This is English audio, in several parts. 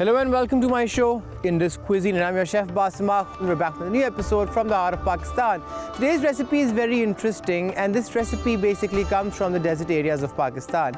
Hello and welcome to my show, Indus Cuisine, and I'm your chef Basim Akhund. We're back with a new episode from the heart of Pakistan. Today's recipe is very interesting, and this recipe basically comes from the desert areas of Pakistan.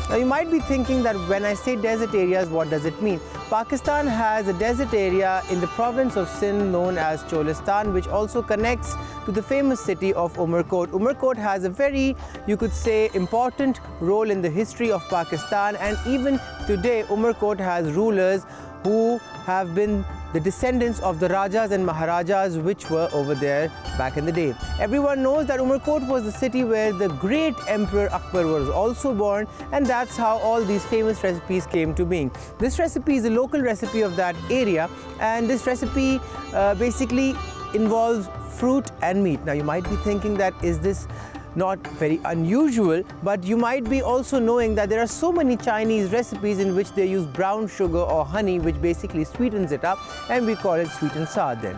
Now you might be thinking that when I say desert areas, what does it mean? Pakistan has a desert area in the province of Sindh known as Cholistan, which also connects to the famous city of Umarkot. Umarkot has a very, you could say, important role in the history of Pakistan, and even today Umarkot has rulers who have been the descendants of the Rajas and Maharajas which were over there back in the day. Everyone knows that Umarkot was the city where the great Emperor Akbar was also born, and that's how all these famous recipes came to being. This recipe is a local recipe of that area, and this recipe basically involves fruit and meat. Now you might be thinking that is this not very unusual, but you might be also knowing that there are so many Chinese recipes in which they use brown sugar or honey, which basically sweetens it up, and we call it sweet and sour then.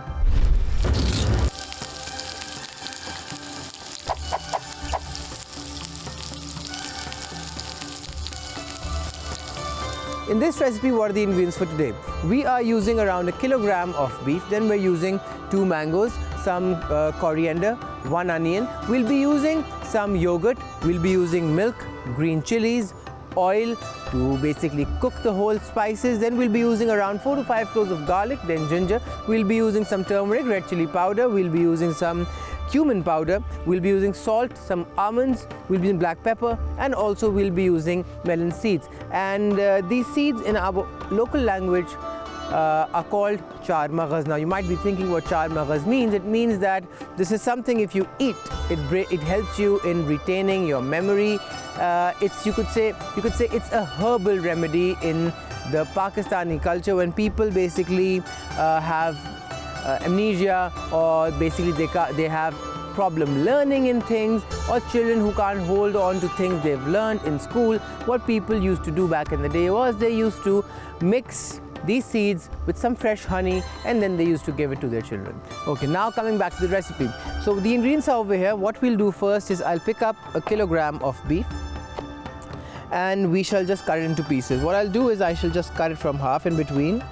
In this recipe, what are the ingredients for today? We are using around a kilogram of beef, then we're using 2 mangoes, some coriander, 1 onion. We'll be using some yogurt, we'll be using milk, green chilies, oil to basically cook the whole spices. Then we'll be using around 4 to 5 cloves of garlic, then ginger. We'll be using some turmeric, red chili powder. We'll be using some cumin powder. We'll be using salt, some almonds. We'll be using black pepper, and also we'll be using melon seeds. And these seeds in our local language are called char maghaz. Now you might be thinking what char maghaz means. It means that this is something if you eat, it helps you in retaining your memory. You could say it's a herbal remedy in the Pakistani culture when people basically have amnesia, or basically they have problem learning in things, or children who can't hold on to things they've learned in school. What people used to do back in the day was they used to mix these seeds with some fresh honey, and then they used to give it to their children. Okay, now coming back to the recipe. So the ingredients are over here. What we'll do first is I'll pick up a kilogram of beef, and we shall just cut it into pieces. What I'll do is I shall just cut it from half in between,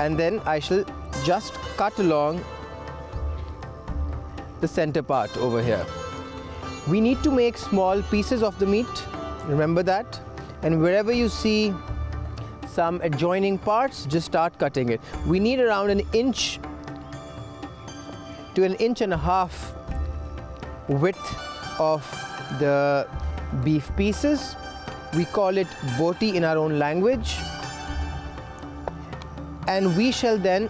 and then I shall just cut along the center part over here. We need to make small pieces of the meat, remember that, and wherever you see some adjoining parts, just start cutting it. We need around 1 inch to 1.5 inches width of the beef pieces. We call it Boti in our own language, and we shall then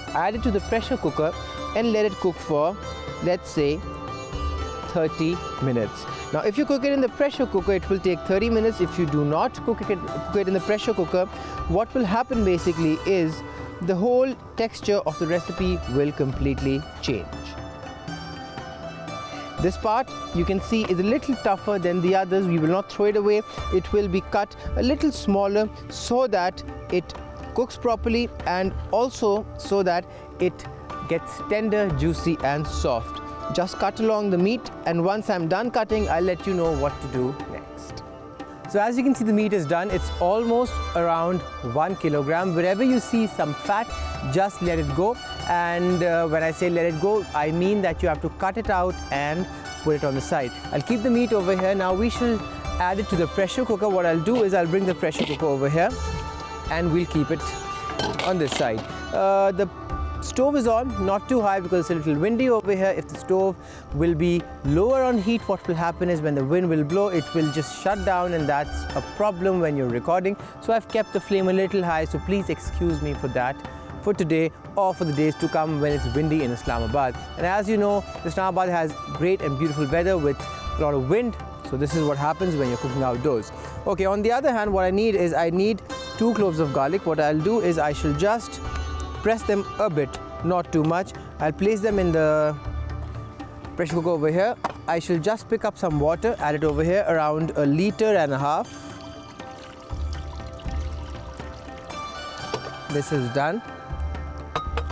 add it to the pressure cooker and let it cook for, let's say, 30 minutes. Now if you cook it in the pressure cooker, it will take 30 minutes. If you do not cook it in the pressure cooker, what will happen basically is the whole texture of the recipe will completely change. This part you can see is a little tougher than the others. We will not throw it away. It will be cut a little smaller so that it cooks properly, and also so that it gets tender, juicy and soft. Just cut along the meat, and once I'm done cutting, I'll let you know what to do next. So as you can see, the meat is done. It's almost around 1 kilogram. Wherever you see some fat, just let it go. And when I say let it go, I mean that you have to cut it out and put it on the side. I'll keep the meat over here. Now we shall add it to the pressure cooker. What I'll do is I'll bring the pressure cooker over here, and we'll keep it on this side. The stove is on, not too high because it's a little windy over here. If the stove will be lower on heat, what will happen is when the wind will blow, it will just shut down, and that's a problem when you're recording. So I've kept the flame a little high, so please excuse me for that for today or for the days to come when it's windy in Islamabad. And as you know, Islamabad has great and beautiful weather with a lot of wind, so this is what happens when you're cooking outdoors. Okay, on the other hand, what I need is 2 cloves of garlic. What I'll do is I shall just press them a bit, not too much. I'll place them in the pressure cooker over here. I shall just pick up some water, add it over here, around 1.5 liters. this is done.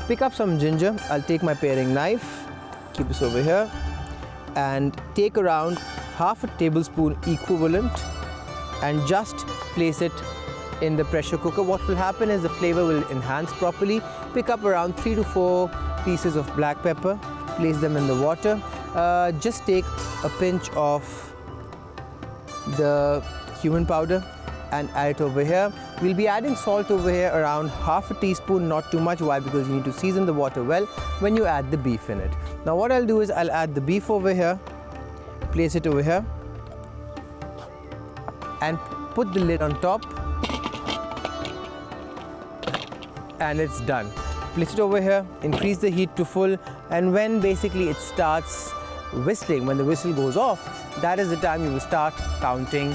Pick up some ginger. I'll take my paring knife, keep this over here, and take around half a tablespoon equivalent and just place it in the pressure cooker. What will happen is the flavor will enhance properly. Pick up around 3 to 4 pieces of black pepper, place them in the water. Just take a pinch of the cumin powder and add it over here. We'll be adding salt over here around half a teaspoon, not too much. Why? Because you need to season the water well when you add the beef in it. Now what I'll do is I'll add the beef over here, place it over here, and put the lid on top, and it's done. Place it over here, increase the heat to full, and when basically it starts whistling, when the whistle goes off, that is the time you will start counting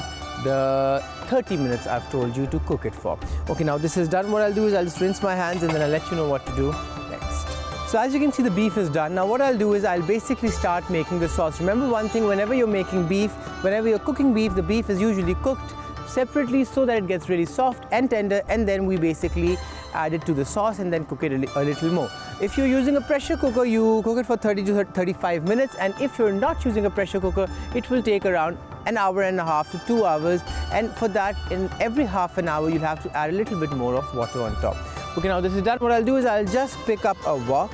the 30 minutes I've told you to cook it for. Okay, now this is done. What I'll do is I'll just rinse my hands and then I'll let you know what to do next. So as you can see, the beef is done. Now what I'll do is I'll basically start making the sauce. Remember one thing, whenever you're making beef, whenever you're cooking beef, the beef is usually cooked separately so that it gets really soft and tender, and then we basically add it to the sauce and then cook it a little more. If you're using a pressure cooker, you cook it for 30 to 35 minutes, and if you're not using a pressure cooker, it will take around an hour and a half to 2 hours, and for that, in every half an hour, you'll have to add a little bit more of water on top. Okay, now this is done. What I'll do is I'll just pick up a wok.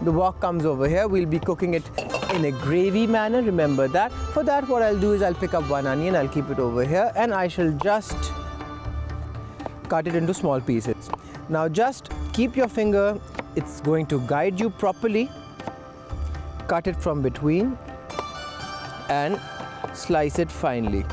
The wok comes over here. We'll be cooking it in a gravy manner, remember that. For that, what I'll do is I'll pick up one onion, I'll keep it over here, and I shall just cut it into small pieces. Now just keep your finger, it's going to guide you properly. Cut it from between and slice it finely.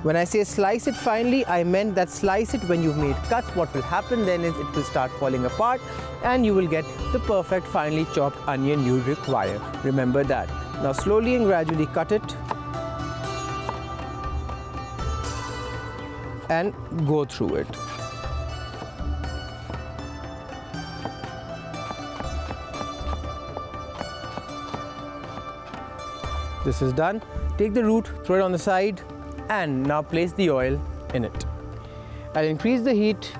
When I say slice it finely, I meant that slice it when you've made cuts. What will happen then is it will start falling apart and you will get the perfect finely chopped onion you require. Remember that. Now slowly and gradually cut it and go through it. This is done. Take the root, throw it on the side, and now place the oil in it. I'll increase the heat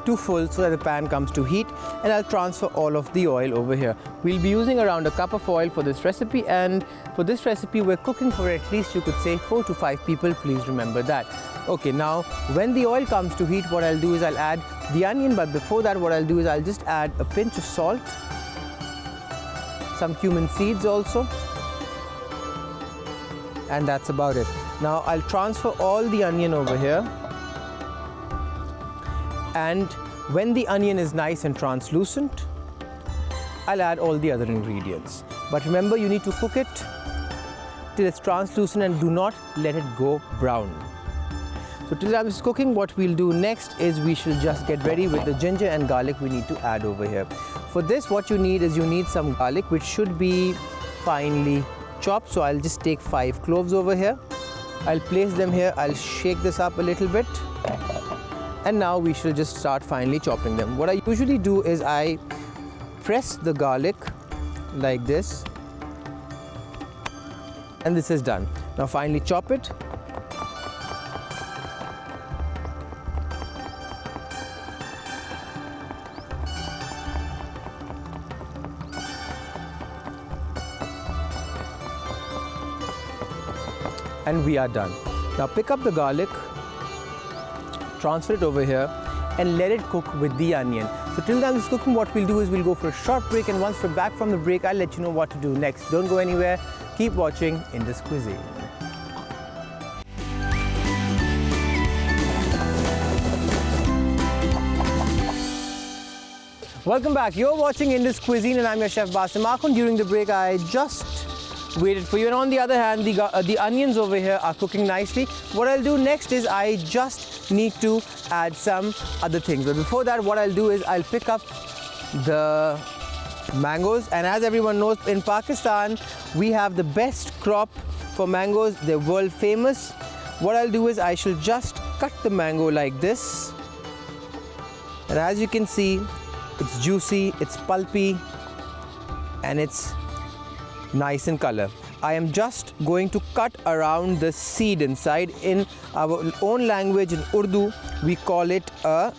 to full so that the pan comes to heat, and I'll transfer all of the oil over here. We'll be using around a cup of oil for this recipe, and for this recipe we're cooking for at least, you could say, 4 to 5 people. Please remember that. Okay, now when the oil comes to heat, what I'll do is I'll add the onion, but before that what I'll do is I'll just add a pinch of salt, some cumin seeds also, and that's about it. Now I'll transfer all the onion over here, and when the onion is nice and translucent, I'll add all the other ingredients. But remember, you need to cook it till it's translucent and do not let it go brown. So till that is cooking, what we'll do next is we shall just get ready with the ginger and garlic we need to add over here. For this, what you need is you need some garlic, which should be finely chopped. So I'll just take 5 cloves over here. I'll place them here. I'll shake this up a little bit. And now we shall just start finely chopping them. What I usually do is I press the garlic like this. And this is done. Now finely chop it. And we are done. Now pick up the garlic, transfer it over here, and let it cook with the onion. So till then it's cooking, what we'll do is we'll go for a short break, and once we're back from the break, I'll let you know what to do next. Don't go anywhere. Keep watching Indus Cuisine. Welcome back. You're watching Indus Cuisine, and I'm your chef Basim Akhund. During the break, I just waited for you, and on the other hand, the onions over here are cooking nicely. What I'll do next is I just need to add some other things, but before that, what I'll do is I'll pick up the mangoes, and as everyone knows, in Pakistan we have the best crop for mangoes. They're world famous. What I'll do is I shall just cut the mango like this, and as you can see, it's juicy, it's pulpy, and it's nice in color. I am just going to cut around the seed inside. In our own language, in Urdu, we call it a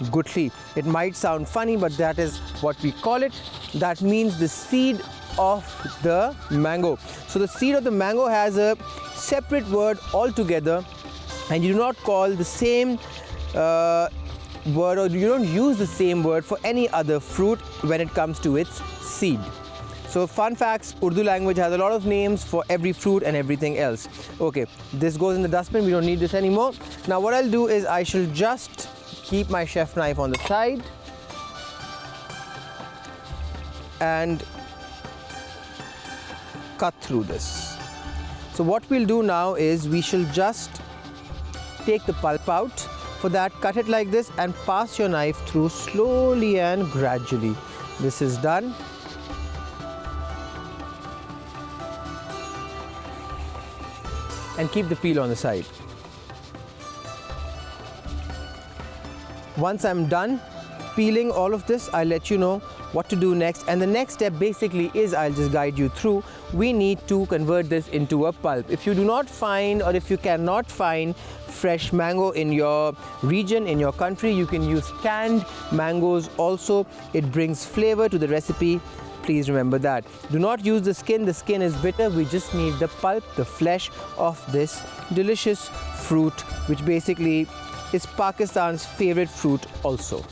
gutli. It might sound funny, but that is what we call it. That means the seed of the mango. So the seed of the mango has a separate word altogether, and you do not call the same word, or you don't use the same word for any other fruit when it comes to its seed. So fun facts, Urdu language has a lot of names for every fruit and everything else. Okay, this goes in the dustbin, we don't need this anymore. Now what I'll do is I shall just keep my chef knife on the side and cut through this. So what we'll do now is we shall just take the pulp out. For that, cut it like this and pass your knife through slowly and gradually. This is done. And keep the peel on the side. Once I'm done peeling all of this, I'll let you know what to do next. And the next step basically is, I'll just guide you through, we need to convert this into a pulp. If you do not find, or if you cannot find fresh mango in your region, in your country, you can use canned mangoes also. It brings flavor to the recipe. Please remember that. Do not use the skin is bitter. We just need the pulp, the flesh of this delicious fruit, which basically is Pakistan's favorite fruit also.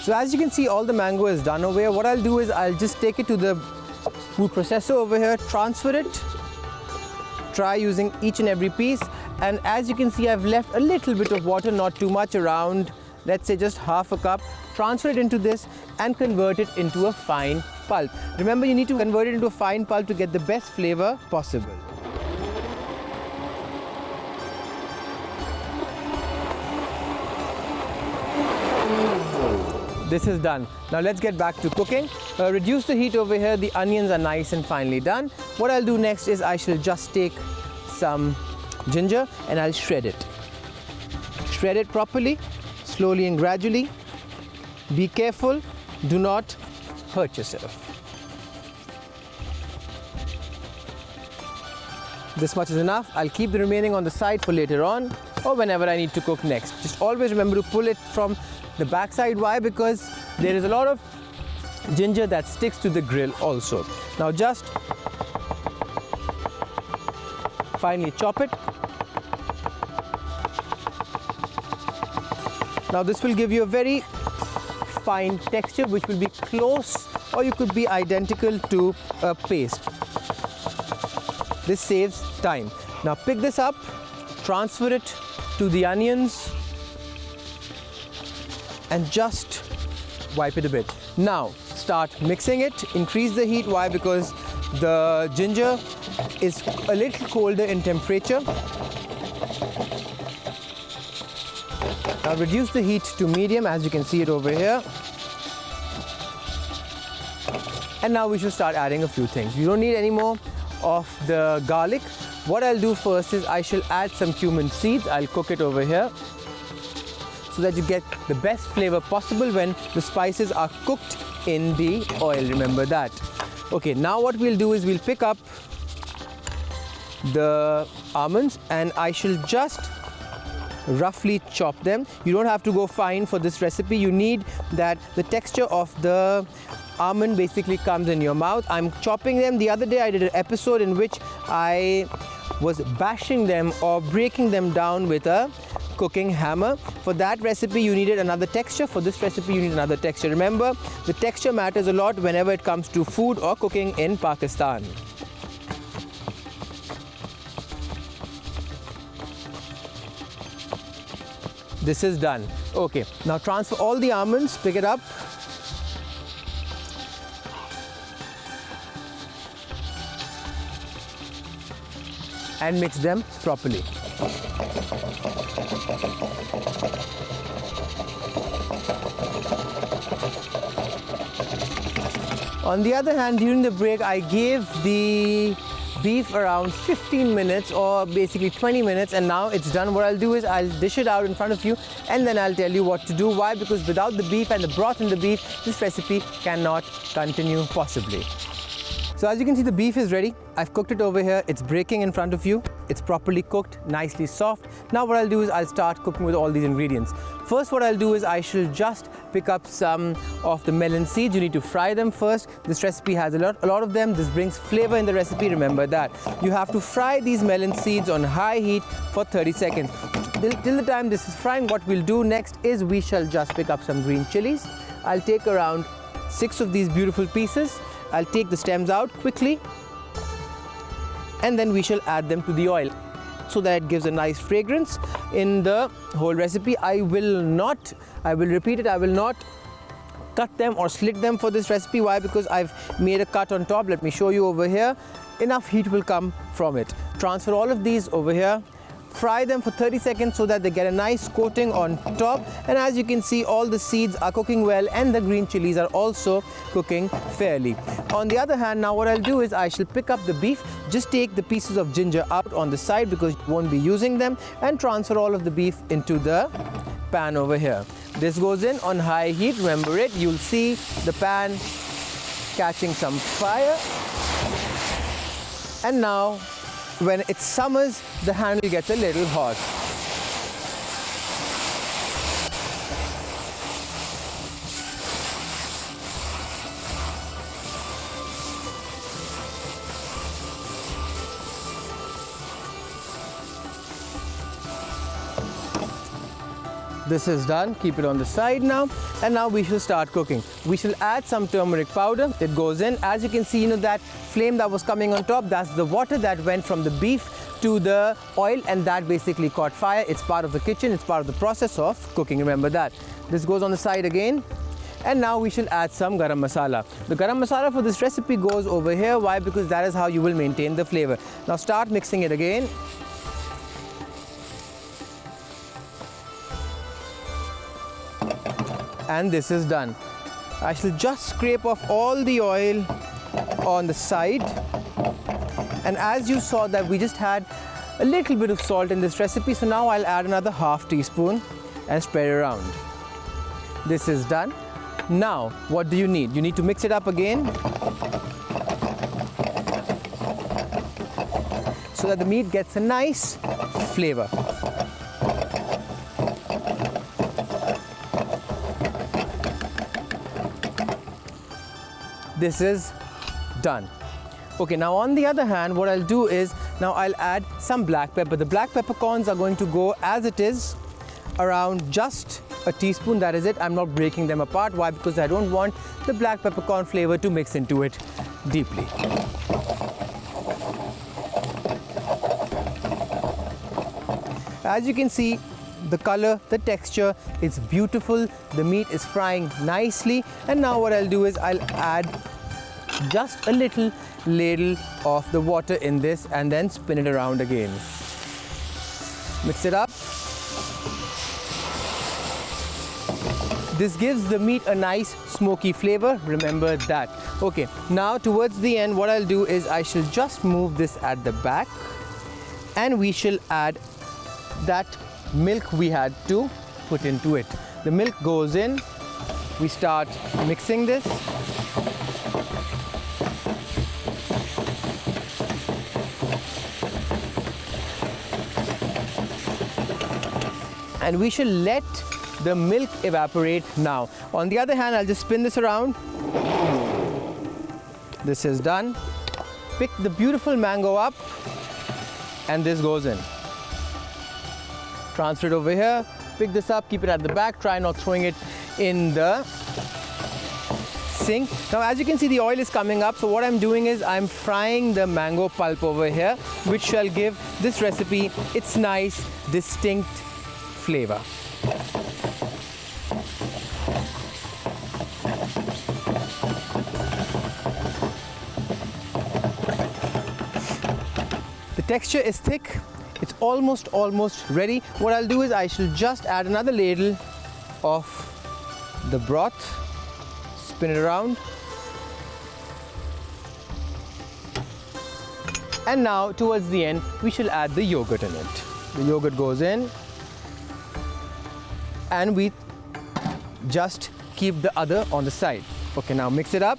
So as you can see, all the mango is done over here. What I'll do is I'll just take it to the food processor over here, transfer it, try using each and every piece. And as you can see, I've left a little bit of water, not too much, around, let's say just half a cup. Transfer it into this and convert it into a fine pulp. Remember, you need to convert it into a fine pulp to get the best flavor possible. This is done. Now let's get back to cooking. Reduce the heat over here. The onions are nice and finely done. What I'll do next is I shall just take some ginger and I'll shred it. Shred it properly, slowly and gradually. Be careful, do not hurt yourself. This much is enough. I'll keep the remaining on the side for later on or whenever I need to cook next. Just always remember to pull it from the backside. Why? Because there is a lot of ginger that sticks to the grill also. Now just finely chop it. Now this will give you a very fine texture which will be close, or you could be identical to a paste. This saves time. Now pick this up, transfer it to the onions and just wipe it a bit. Now start mixing it, increase the heat. Why? Because the ginger is a little colder in temperature. Now reduce the heat to medium, as you can see it over here. And now we should start adding a few things. You don't need any more of the garlic. What I'll do first is I shall add some cumin seeds. I'll cook it over here so that you get the best flavor possible when the spices are cooked in the oil. Remember that. Okay, now what we'll do is we'll pick up the almonds and I shall just roughly chop them. You don't have to go fine for this recipe. You need that the texture of the almond basically comes in your mouth. I'm chopping them. The other day I did an episode in which I was bashing them or breaking them down with a cooking hammer. For that recipe you needed another texture. For this recipe you need another texture. Remember, the texture matters a lot whenever it comes to food or cooking in Pakistan. This is done. Okay, now transfer all the almonds, pick it up. And mix them properly. On the other hand, during the break, I gave the beef around 15 minutes or basically 20 minutes, and now it's done. What I'll do is I'll dish it out in front of you and then I'll tell you what to do. Why? Because without the beef and the broth in the beef, this recipe cannot continue possibly. So as you can see, the beef is ready. I've cooked it over here. It's breaking in front of you. It's properly cooked, nicely soft. Now what I'll do is I'll start cooking with all these ingredients. First, what I'll do is I shall just pick up some of the melon seeds. You need to fry them first. This recipe has a lot of them. This brings flavor in the recipe. Remember that. You have to fry these melon seeds on high heat for 30 seconds. Till the time this is frying, what we'll do next is we shall just pick up some green chilies. I'll take around 6 of these beautiful pieces. I'll take the stems out quickly, and then we shall add them to the oil so that it gives a nice fragrance in the whole recipe. I will repeat it, I will not cut them or slit them for this recipe. Why? Because I've made a cut on top. Let me show you over here. Enough heat will come from it. Transfer all of these over here. Fry them for 30 seconds so that they get a nice coating on top. And as you can see, all the seeds are cooking well and the green chilies are also cooking fairly. On the other hand, now what I'll do is I shall pick up the beef, just take the pieces of ginger out on the side because you won't be using them, and transfer all of the beef into the pan over here. This goes in on high heat. Remember it. You'll see the pan catching some fire. And now, when it simmers, the handle gets a little hot. This is done. Keep it on the side now. And now we shall start cooking. We shall add some turmeric powder. It goes in. As you can see, that flame that was coming on top, that's the water that went from the beef to the oil, and that basically caught fire. It's part of the kitchen. It's part of the process of cooking. Remember that. This goes on the side again. And now we shall add some garam masala. The garam masala for this recipe goes over here. Why? Because that is how you will maintain the flavor. Now start mixing it again. And this is done. I shall just scrape off all the oil on the side. And as you saw that we just had a little bit of salt in this recipe, so now I'll add another half teaspoon and spread it around. This is done. Now, what do you need? You need to mix it up again so that the meat gets a nice flavor. This is done. Okay, now on the other hand, what I'll do is now I'll add some black pepper. The black peppercorns are going to go as it is, around just a teaspoon. That is it. I'm not breaking them apart. Why? Because I don't want the black peppercorn flavor to mix into it deeply. As you can see, the color, the texture, it's beautiful. The meat is frying nicely. And now what I'll do is I'll add just a little ladle of the water in this and then spin it around again. Mix it up. This gives the meat a nice smoky flavor. Remember that. Okay, now towards the end, what I'll do is I shall just move this at the back and we shall add that milk we had to put into it. The milk goes in. We start mixing this. And we shall let the milk evaporate now. On the other hand, I'll just spin this around. This is done. Pick the beautiful mango up and this goes in. Transfer it over here, pick this up, keep it at the back, try not throwing it in the sink. Now as you can see, the oil is coming up, so what I'm doing is I'm frying the mango pulp over here, which shall give this recipe its nice, distinct flavor. The texture is thick. It's almost ready. What I'll do is I shall just add another ladle of the broth, spin it around. And now towards the end, we shall add the yogurt in it. The yogurt goes in and we just keep the other on the side. Okay, now mix it up.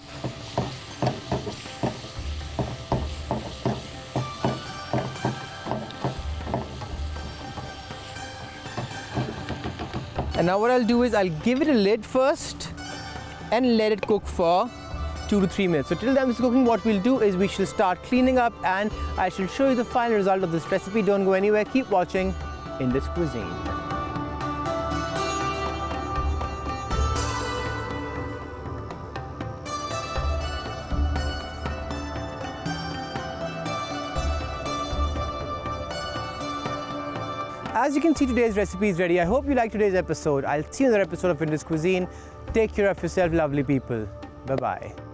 And now what I'll do is I'll give it a lid first and let it cook for 2 to 3 minutes. So till time it's cooking, what we'll do is we shall start cleaning up and I shall show you the final result of this recipe. Don't go anywhere, keep watching Indus Cuisine. As you can see, today's recipe is ready. I hope you liked today's episode. I'll see you in another episode of Indus Cuisine. Take care of yourself, lovely people. Bye-bye.